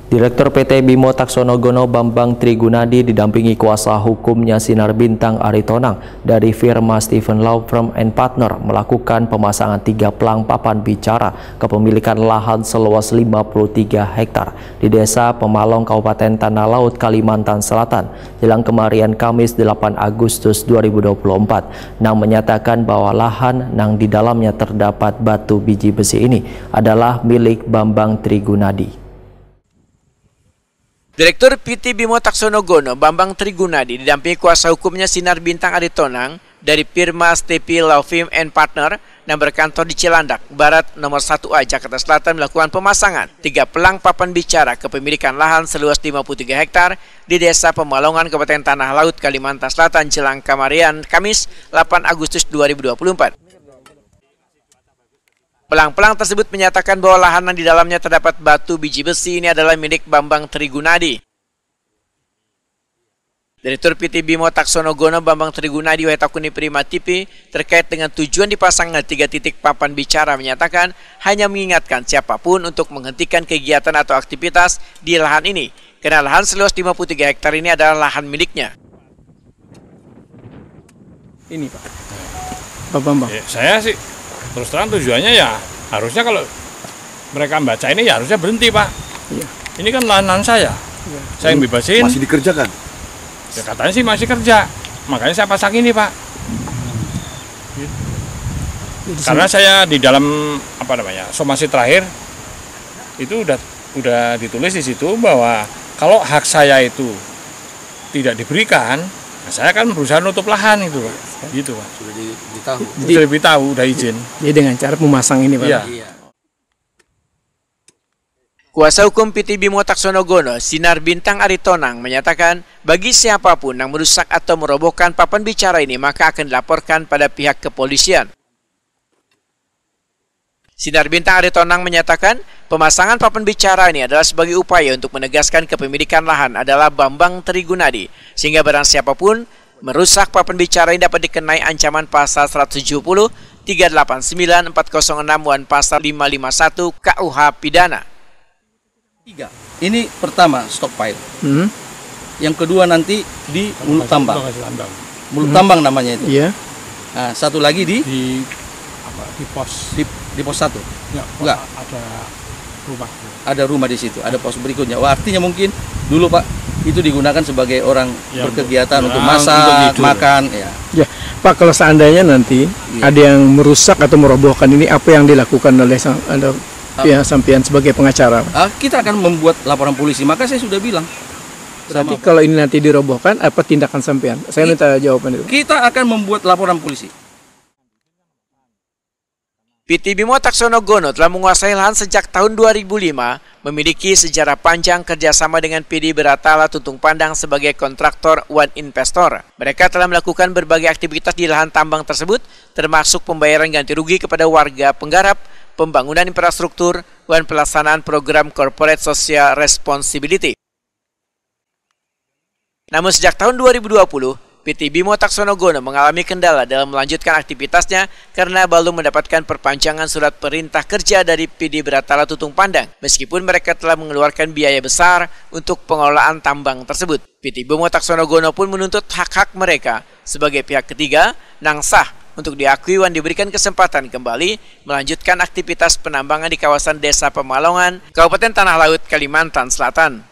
Direktur PT Bimo Taksonogono Bambang Trigunadi didampingi kuasa hukumnya Sinar Bintang Aritonang dari firma Stephen Law Firm and Partner melakukan pemasangan 3 pelang papan bicara kepemilikan lahan seluas 53 hektar di Desa Pemalong, Kabupaten Tanah Laut, Kalimantan Selatan, jelang kemarin Kamis 8 Agustus 2024. Nang menyatakan bahwa lahan nang di dalamnya terdapat batu biji besi ini adalah milik Bambang Trigunadi. Direktur PT Bimo Taksonogono Bambang Trigunadi didampingi kuasa hukumnya Sinar Bintang Aritonang dari firma Stephen Law Firm and Partner yang berkantor di Cilandak Barat nomor 1A Jakarta Selatan melakukan pemasangan 3 pelang papan bicara kepemilikan lahan seluas 53 hektar di Desa Pemalongan, Kabupaten Tanah Laut, Kalimantan Selatan, jelang kemarin Kamis 8 Agustus 2024. Pelang-pelang tersebut menyatakan bahwa lahan yang di dalamnya terdapat batu biji besi ini adalah milik Bambang Trigunadi. Direktur PT Bimo Taksonogono Bambang Trigunadi Wetakuni Prima TV terkait dengan tujuan dipasangnya 3 titik papan bicara menyatakan hanya mengingatkan siapapun untuk menghentikan kegiatan atau aktivitas di lahan ini karena lahan seluas 53 hektar ini adalah lahan miliknya. Ini Pak Bambang. Ya, saya sih terus terang tujuannya ya harusnya kalau mereka baca ini ya harusnya berhenti, Pak. Iya. Ini kan lahan saya. Iya. Saya yang bebasin. Masih dikerjakan? Ya katanya sih masih kerja. Makanya saya pasang ini, Pak. Karena saya di dalam somasi terakhir itu udah ditulis di situ bahwa kalau hak saya itu tidak diberikan, nah saya kan berusaha nutup lahan itu, Pak. Gitu, Pak. Sudah diberitahu, udah izin. Jadi dengan cara memasang ini, Pak. Iya. Kuasa hukum PT Bimo Taksonogono Sinar Bintang Aritonang menyatakan bagi siapapun yang merusak atau merobohkan papan bicara ini maka akan dilaporkan pada pihak kepolisian. Sinar Bintang Aritonang menyatakan pemasangan papan bicara ini adalah sebagai upaya untuk menegaskan kepemilikan lahan adalah Bambang Trigunadi, sehingga barang siapapun merusak papan bicara ini dapat dikenai ancaman pasal 170, 389, 406 dan pasal 551 KUH Pidana. 3. Ini pertama stockpile. Yang kedua nanti di mulut tambang. Mulut tambang namanya itu. Iya. Nah, satu lagi di pos di pos 1. Enggak. Ada rumah. Ada rumah di situ. Ada pos berikutnya. Wah, artinya mungkin dulu Pak itu digunakan sebagai orang ya, berkegiatan untuk masak, makan. Ya, Pak, kalau seandainya nanti ada yang merusak atau merobohkan ini, apa yang dilakukan oleh pihak sampean sebagai pengacara? Kita akan membuat laporan polisi. Maka saya sudah bilang. Berarti kalau ini nanti dirobohkan, apa tindakan sampean? Saya minta jawaban itu. Kita akan membuat laporan polisi. PT Bimo Taksonogono telah menguasai lahan sejak tahun 2005, memiliki sejarah panjang kerjasama dengan PD Beratala Tuntung Pandang sebagai kontraktor One Investor. Mereka telah melakukan berbagai aktivitas di lahan tambang tersebut, termasuk pembayaran ganti rugi kepada warga penggarap, pembangunan infrastruktur, dan pelaksanaan program Corporate Social Responsibility. Namun sejak tahun 2020, PT Bimo Taksonogono mengalami kendala dalam melanjutkan aktivitasnya karena belum mendapatkan perpanjangan surat perintah kerja dari PD Beratala Tuntung Pandang, meskipun mereka telah mengeluarkan biaya besar untuk pengelolaan tambang tersebut. PT Bimo Taksonogono pun menuntut hak-hak mereka sebagai pihak ketiga yang sah untuk diakui dan diberikan kesempatan kembali melanjutkan aktivitas penambangan di kawasan Desa Pemalongan, Kabupaten Tanah Laut, Kalimantan Selatan.